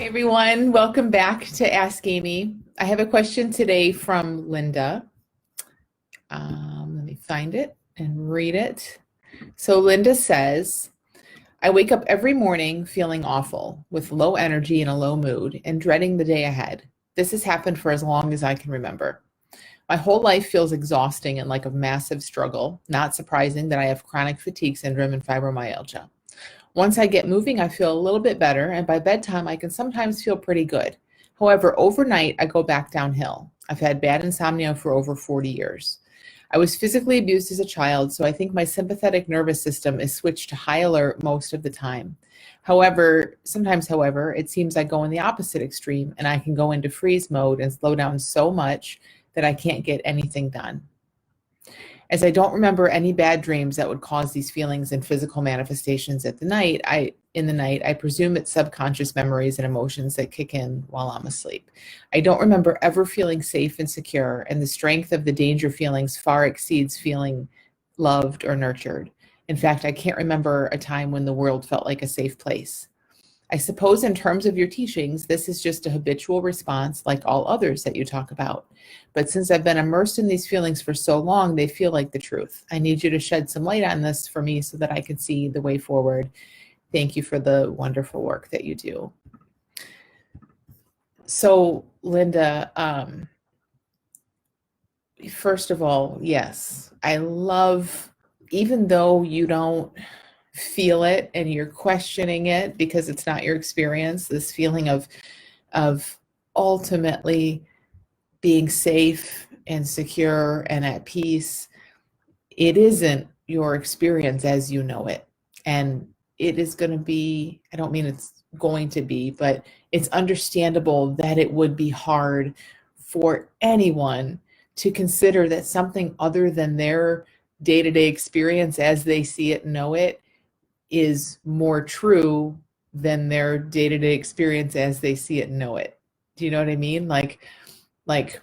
Hey everyone, welcome back to Ask Amy. I have a question today from Linda. Let me find it and read it. So Linda says, I wake up every morning feeling awful, with low energy and a low mood, and dreading the day ahead. This has happened for as long as I can remember. My whole life feels exhausting and like a massive struggle. Not surprising that I have chronic fatigue syndrome and fibromyalgia. Once I get moving, I feel a little bit better, and by bedtime, I can sometimes feel pretty good. However, overnight, I go back downhill. I've had bad insomnia for over 40 years. I was physically abused as a child, so I think my sympathetic nervous system is switched to high alert most of the time. However, it seems I go in the opposite extreme, and I can go into freeze mode and slow down so much that I can't get anything done. As I don't remember any bad dreams that would cause these feelings and physical manifestations in the night, I presume it's subconscious memories and emotions that kick in while I'm asleep. I don't remember ever feeling safe and secure, and the strength of the danger feelings far exceeds feeling loved or nurtured. In fact, I can't remember a time when the world felt like a safe place. I suppose in terms of your teachings, this is just a habitual response like all others that you talk about. But since I've been immersed in these feelings for so long, they feel like the truth. I need you to shed some light on this for me so that I can see the way forward. Thank you for the wonderful work that you do. So, Linda, first of all, yes, I love, even though you don't feel it and you're questioning it because it's not your experience, this feeling of ultimately being safe and secure and at peace, it isn't your experience as you know it. And it is going to be, I don't mean it's going to be, but it's understandable that it would be hard for anyone to consider that something other than their day-to-day experience as they see it and know it is more true than their day-to-day experience as they see it and know it. Do you know what I mean? Like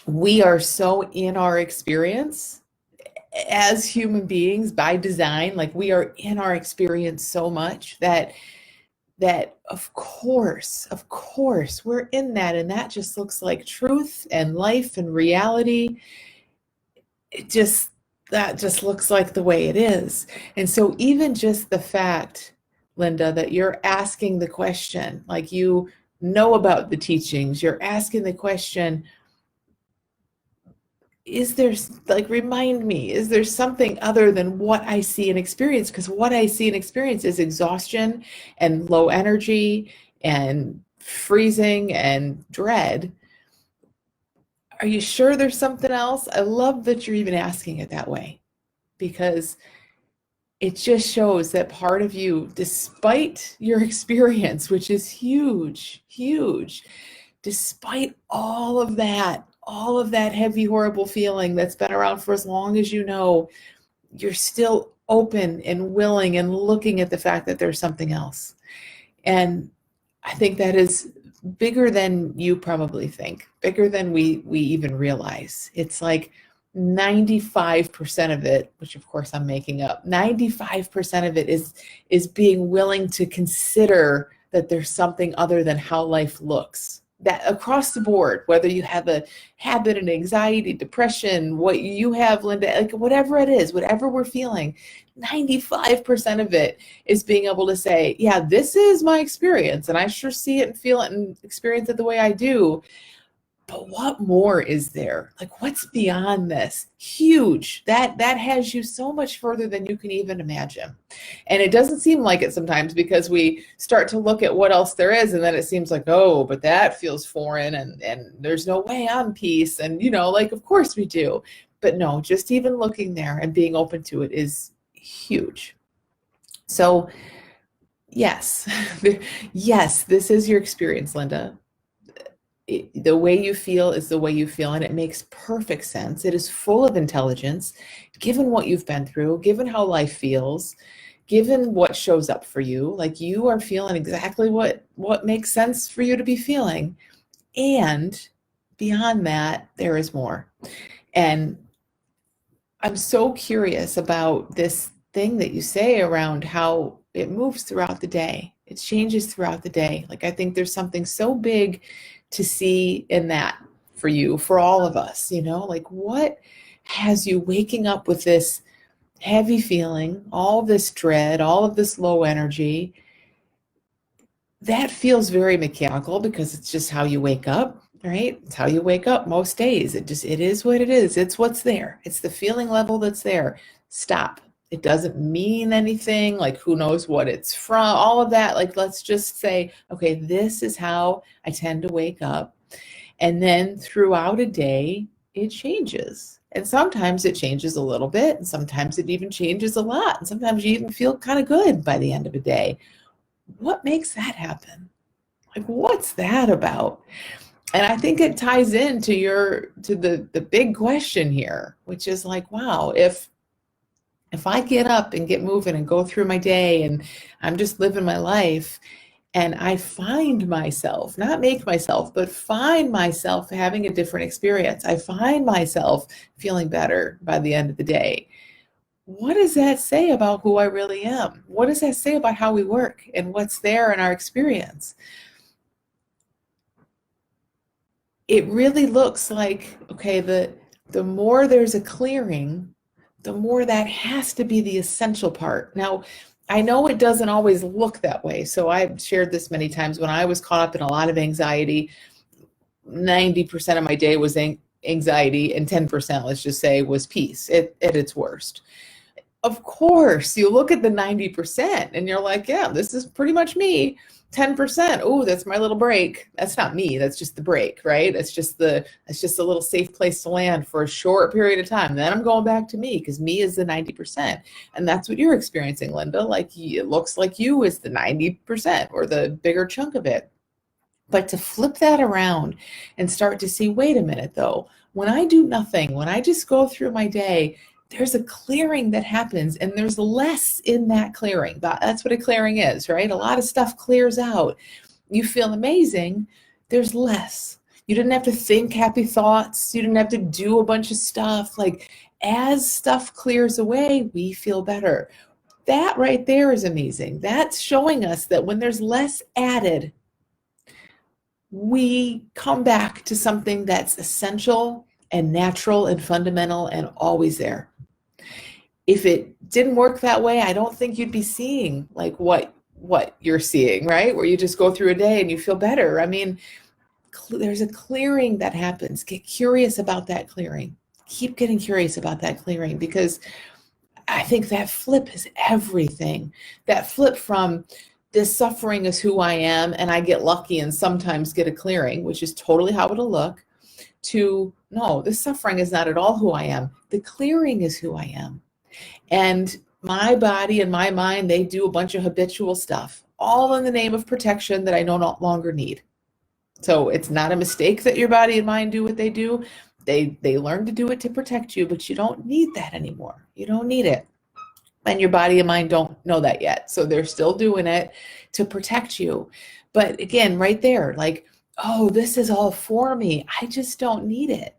we are so in our experience as human beings by design, like we are in our experience so much that of course we're in that, and that just looks like truth and life and reality. That just looks like the way it is. And so even just the fact, Linda, that you're asking the question, like you know about the teachings, you're asking the question, is there, like, remind me, is there something other than what I see and experience? Because what I see and experience is exhaustion and low energy and freezing and dread. Are you sure there's something else? I love that you're even asking it that way, because it just shows that part of you, despite your experience, which is huge, huge, despite all of that heavy, horrible feeling that's been around for as long as you know, you're still open and willing and looking at the fact that there's something else. And I think that is bigger than you probably think, bigger than we even realize. It's like 95% of it, which of course I'm making up, 95% of it is being willing to consider that there's something other than how life looks. That across the board, whether you have a habit and anxiety, depression, what you have, Linda, like whatever it is, whatever we're feeling, 95% of it is being able to say, yeah, this is my experience, and I sure see it and feel it and experience it the way I do. But what more is there? Like, what's beyond this? Huge. That has you so much further than you can even imagine. And it doesn't seem like it sometimes, because we start to look at what else there is, and then it seems like, oh, but that feels foreign, and there's no way I'm peace. And, like, of course we do. But no, just even looking there and being open to it is huge. So, yes, yes, this is your experience, Linda. The way you feel is the way you feel, and it makes perfect sense. It is full of intelligence, given what you've been through, given how life feels, given what shows up for you. Like, you are feeling exactly what makes sense for you to be feeling. And beyond that, there is more. And I'm so curious about this thing that you say around how it moves throughout the day. It changes throughout the day. Like, I think there's something so big to see in that for you, for all of us, like what has you waking up with this heavy feeling, all this dread, all of this low energy? That feels very mechanical because it's just how you wake up, right? It's how you wake up most days. It is what it is. It's what's there. It's the feeling level that's there. Stop. It doesn't mean anything, like who knows what it's from, all of that. Like, let's just say, okay, this is how I tend to wake up. And then throughout a day, it changes. And sometimes it changes a little bit, and sometimes it even changes a lot. And sometimes you even feel kind of good by the end of the day. What makes that happen? Like, what's that about? And I think it ties into the big question here, which is like, wow, if I get up and get moving and go through my day and I'm just living my life, and I find myself, not make myself, but find myself having a different experience. I find myself feeling better by the end of the day. What does that say about who I really am? What does that say about how we work and what's there in our experience? It really looks like, okay, the more there's a clearing, the more that has to be the essential part. Now, I know it doesn't always look that way. So I've shared this many times. When I was caught up in a lot of anxiety, 90% of my day was anxiety, and 10%, let's just say, was peace at its worst. Of course, you look at the 90% and you're like, yeah, this is pretty much me. 10%, oh, that's my little break. That's not me. That's just the break, right? It's just a little safe place to land for a short period of time. Then I'm going back to me, because me is the 90%. And that's what you're experiencing, Linda. Like, it looks like you is the 90% or the bigger chunk of it. But to flip that around and start to see, wait a minute though, when I do nothing, when I just go through my day, there's a clearing that happens, and there's less in that clearing. That's what a clearing is, right? A lot of stuff clears out. You feel amazing. There's less. You didn't have to think happy thoughts. You didn't have to do a bunch of stuff. Like, as stuff clears away, we feel better. That right there is amazing. That's showing us that when there's less added, we come back to something that's essential and natural and fundamental and always there. If it didn't work that way, I don't think you'd be seeing like what you're seeing, right? Where you just go through a day and you feel better. I mean, there's a clearing that happens. Get curious about that clearing. Keep getting curious about that clearing, because I think that flip is everything. That flip from this suffering is who I am, and I get lucky and sometimes get a clearing, which is totally how it'll look, to no, this suffering is not at all who I am. The clearing is who I am. And my body and my mind, they do a bunch of habitual stuff, all in the name of protection that I no longer need. So it's not a mistake that your body and mind do what they do. They learn to do it to protect you, but you don't need that anymore. You don't need it. And your body and mind don't know that yet. So they're still doing it to protect you. But again, right there, like, oh, this is all for me. I just don't need it.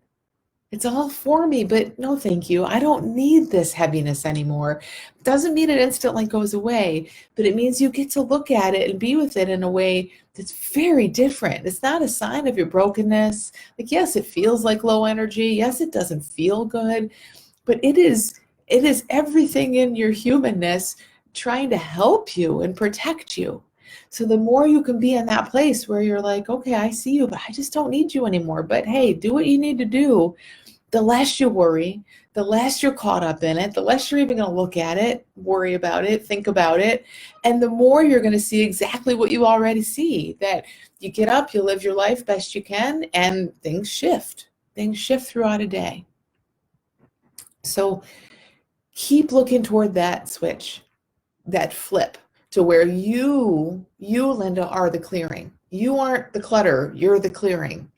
It's all for me, but no, thank you. I don't need this heaviness anymore. Doesn't mean it instantly goes away, but it means you get to look at it and be with it in a way that's very different. It's not a sign of your brokenness. Like, yes, it feels like low energy. Yes, it doesn't feel good, but it is everything in your humanness trying to help you and protect you. So the more you can be in that place where you're like, okay, I see you, but I just don't need you anymore. But hey, do what you need to do. The less you worry, the less you're caught up in it, the less you're even going to look at it, worry about it, think about it. And the more you're going to see exactly what you already see, that you get up, you live your life best you can, and things shift. Things shift throughout a day. So keep looking toward that switch, that flip, to where you, Linda, are the clearing. You aren't the clutter, you're the clearing.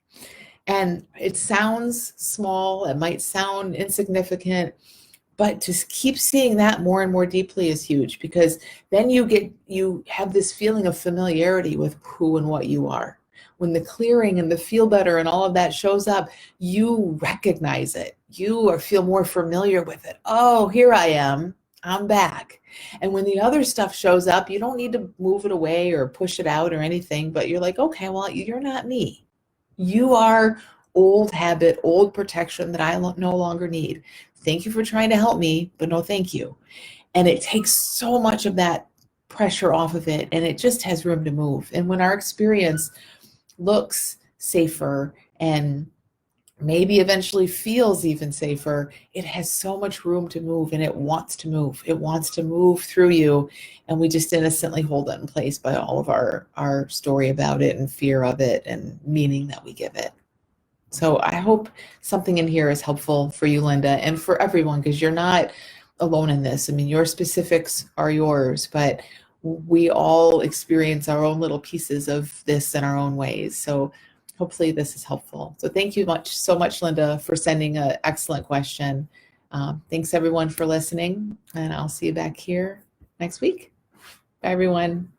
And it sounds small, it might sound insignificant, but to keep seeing that more and more deeply is huge, because then you have this feeling of familiarity with who and what you are. When the clearing and the feel better and all of that shows up, you recognize it. You feel more familiar with it. Oh, here I am. I'm back. And when the other stuff shows up, you don't need to move it away or push it out or anything, but you're like, okay, well, you're not me. You are old habit, old protection that I no longer need. Thank you for trying to help me, but no thank you. And it takes so much of that pressure off of it, and it just has room to move. And when our experience looks safer and maybe eventually feels even safer, it has so much room to move, and it wants to move. It wants to move through you, and we just innocently hold it in place by all of our story about it and fear of it and meaning that we give it. So I hope something in here is helpful for you, Linda, and for everyone, because you're not alone in this. I mean, your specifics are yours, but we all experience our own little pieces of this in our own ways. So hopefully this is helpful. So thank you so much, Linda, for sending an excellent question. Thanks everyone for listening, and I'll see you back here next week. Bye, everyone.